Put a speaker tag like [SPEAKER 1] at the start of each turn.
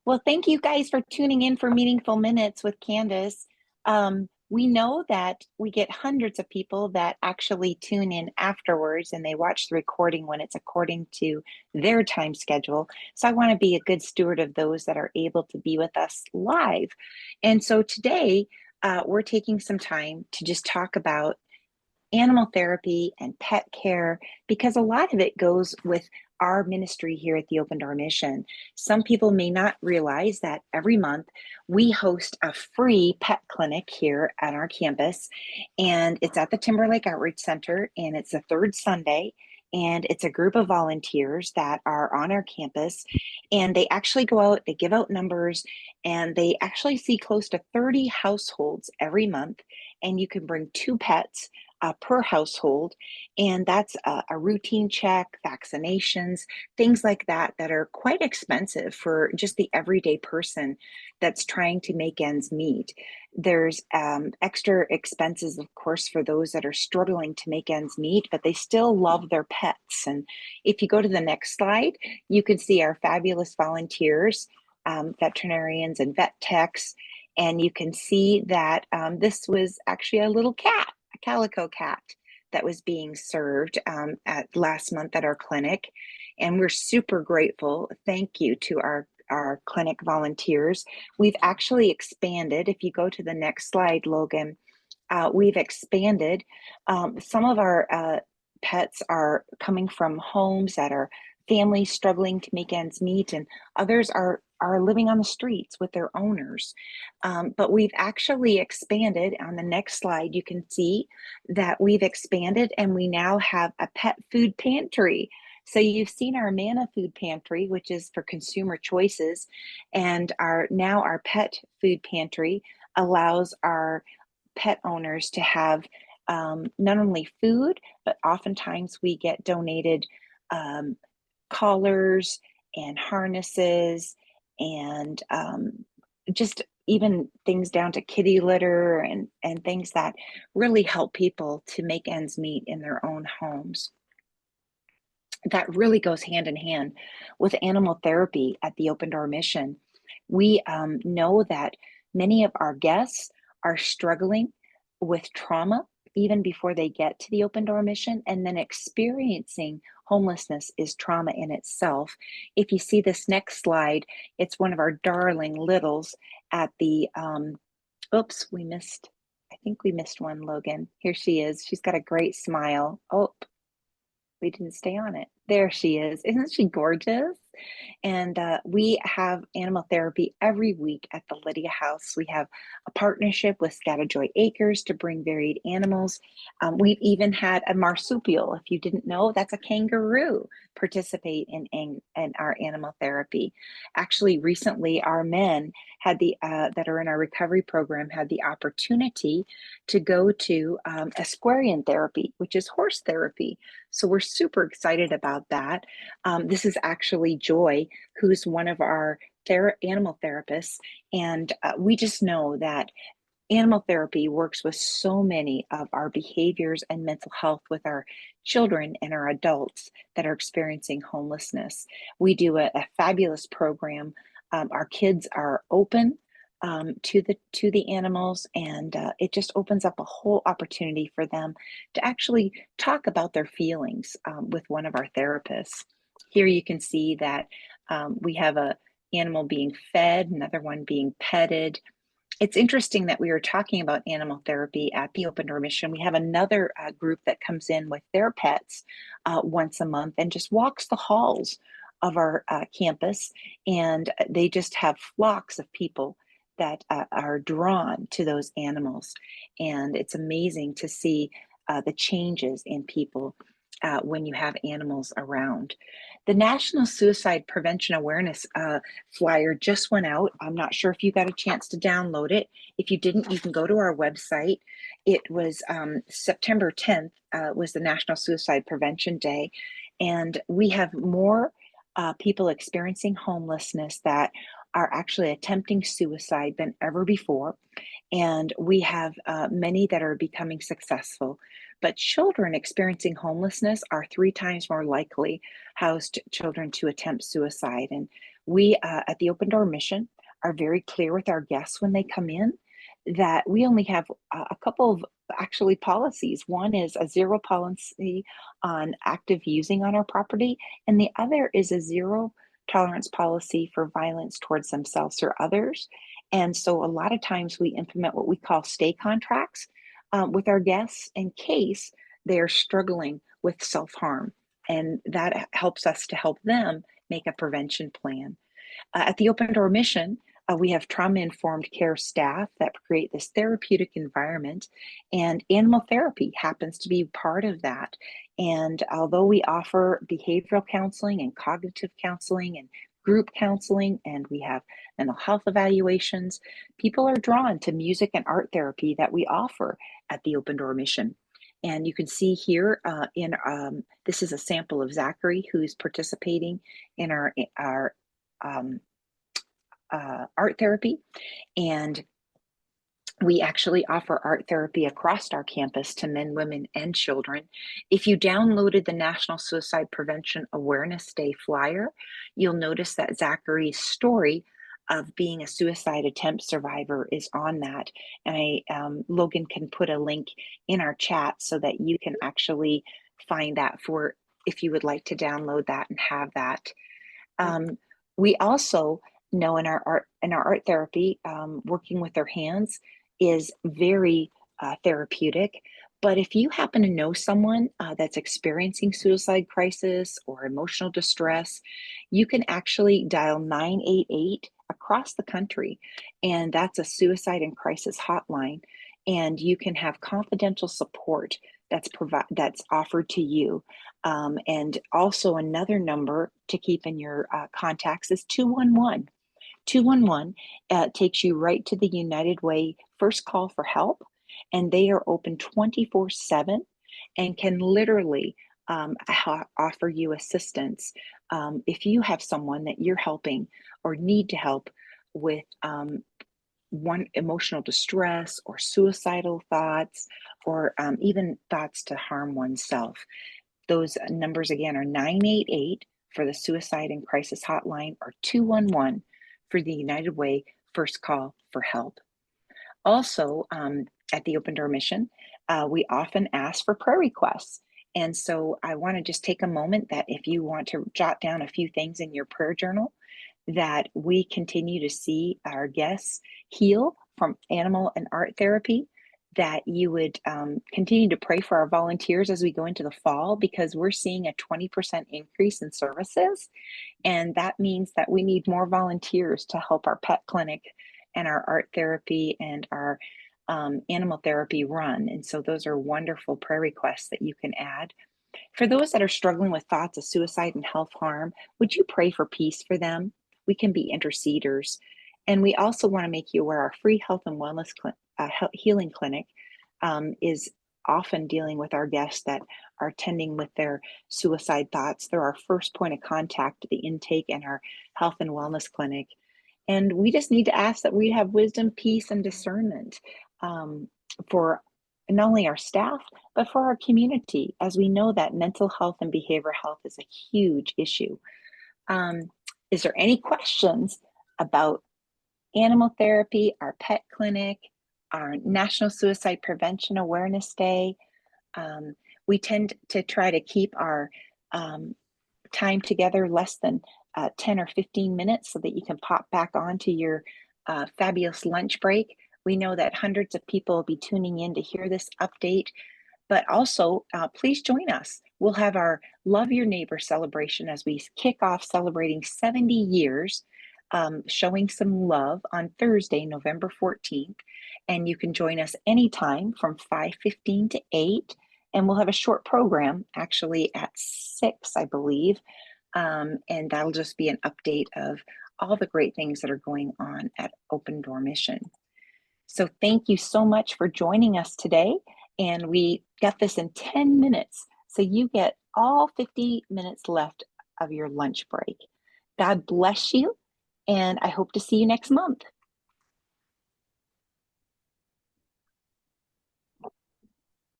[SPEAKER 1] Well, thank you guys for tuning in for Meaningful Minutes with Candace. We know that we get hundreds of people that actually tune in afterwards and they watch the recording when it's according to their time schedule. So I want to be a good steward of those that are able to be with us live. And so today, we're taking some time to just talk about animal therapy and pet care because a lot of it goes with our ministry here at the Open Door Mission. Some people may not realize that every month we host a free pet clinic here at our campus, and it's at the Timberlake Outreach Center, and it's the third Sunday. And it's a group of volunteers that are on our campus, and they actually go out, they give out numbers, and they actually see close to 30 households every month. And you can bring two pets per household. And that's a routine check, vaccinations, things like that, that are quite expensive for just the everyday person that's trying to make ends meet. There's extra expenses, of course, for those that are struggling to make ends meet, but they still love their pets. And if you go to the next slide, you can see our fabulous volunteers, veterinarians and vet techs. And you can see that this was actually a little cat, a calico cat that was being served at last month at our clinic. And we're super grateful. Thank you to our clinic volunteers. We've actually expanded. If you go to the next slide, Logan, we've expanded. Some of our pets are coming from homes that are families struggling to make ends meet, and others are living on the streets with their owners. But we've actually expanded. On the next slide, you can see that we've expanded and we now have a pet food pantry. So you've seen our Manna food pantry, which is for consumer choices, and our pet food pantry allows our pet owners to have not only food, but oftentimes we get donated um, collars and harnesses and just even things down to kitty litter and things that really help people to make ends meet in their own homes. That really goes hand in hand with animal therapy at the Open Door Mission. We know that many of our guests are struggling with trauma even before they get to the Open Door Mission, and then experiencing homelessness is trauma in itself. If you see this next slide, it's one of our darling littles at the, oops, we missed, I think we missed one, Logan. Here she is. She's got a great smile. Oh, we didn't stay on it. There she is. Isn't she gorgeous? And we have animal therapy every week at the Lydia House. We have a partnership with Scatterjoy Acres to bring varied animals. We've even had a marsupial. If you didn't know, that's a kangaroo participate in our animal therapy. Actually, recently, our men had that are in our recovery program had the opportunity to go to equestrian therapy, which is horse therapy. So we're super excited about that. This is actually Joy, who's one of our animal therapists. And we just know that animal therapy works with so many of our behaviors and mental health with our children and our adults that are experiencing homelessness. We do a fabulous program. Our kids are open to the animals, and it just opens up a whole opportunity for them to actually talk about their feelings with one of our therapists. Here you can see that we have a animal being fed, another one being petted. It's interesting that we were talking about animal therapy at the Open Door Mission. We have another group that comes in with their pets once a month and just walks the halls of our campus. And they just have flocks of people that are drawn to those animals. And it's amazing to see the changes in people when you have animals around. The National Suicide Prevention Awareness flyer just went out. I'm not sure if you got a chance to download it. If you didn't, you can go to our website. It was September 10th was the National Suicide Prevention Day, and we have more people experiencing homelessness that are actually attempting suicide than ever before. And we have many that are becoming successful. But children experiencing homelessness are 3 times more likely housed children to attempt suicide. And we at the Open Door Mission are very clear with our guests when they come in that we only have a couple of actually policies. One is a zero policy on active using on our property, and the other is a zero tolerance policy for violence towards themselves or others. And so a lot of times we implement what we call stay contracts with our guests in case they are struggling with self-harm. And that helps us to help them make a prevention plan. At the Open Door Mission, we have trauma-informed care staff that create this therapeutic environment, and animal therapy happens to be part of that. And although we offer behavioral counseling and cognitive counseling and group counseling, and we have mental health evaluations, people are drawn to music and art therapy that we offer at the Open Door Mission. And you can see here this is a sample of Zachary who's participating in our art therapy. And we actually offer art therapy across our campus to men, women, and children. If you downloaded the National Suicide Prevention Awareness Day flyer, you'll notice that Zachary's story of being a suicide attempt survivor is on that. And Logan can put a link in our chat so that you can actually find that for if you would like to download that and have that. We also know in our art therapy, working with our hands is very therapeutic. But if you happen to know someone that's experiencing suicide crisis or emotional distress, you can actually dial 988 across the country, and that's a suicide and crisis hotline. And you can have confidential support that's offered to you. And also another number to keep in your contacts is 211. 211 takes you right to the United Way first call for help, and they are open 24/7 and can literally offer you assistance if you have someone that you're helping or need to help with one emotional distress or suicidal thoughts or even thoughts to harm oneself. Those numbers again are 988 for the suicide and crisis hotline or 211 for the United Way first call for help. Also, at the Open Door Mission, we often ask for prayer requests. And so I want to just take a moment that if you want to jot down a few things in your prayer journal, that we continue to see our guests heal from animal and art therapy, that you would continue to pray for our volunteers as we go into the fall, because we're seeing a 20% increase in services. And that means that we need more volunteers to help our pet clinic and our art therapy and our animal therapy run. And so those are wonderful prayer requests that you can add. For those that are struggling with thoughts of suicide and health harm, would you pray for peace for them? We can be interceders. And we also want to make you aware our free health and wellness healing clinic is often dealing with our guests that are attending with their suicide thoughts. They're our first point of contact at the intake and our health and wellness clinic. And we just need to ask that we have wisdom, peace, and discernment for not only our staff, but for our community, as we know that mental health and behavioral health is a huge issue. Is there any questions about animal therapy, our pet clinic, our National Suicide Prevention Awareness Day? We tend to try to keep our time together less than 10 or 15 minutes so that you can pop back onto your fabulous lunch break. We know that hundreds of people will be tuning in to hear this update, but also please join us. We'll have our Love Your Neighbor celebration as we kick off celebrating 70 years, showing some love on Thursday, November 14th. And you can join us anytime from 5:15 to 8. And we'll have a short program actually at 6, I believe. And that'll just be an update of all the great things that are going on at Open Door Mission. So thank you so much for joining us today. And we got this in 10 minutes. So you get all 50 minutes left of your lunch break. God bless you. And I hope to see you next month.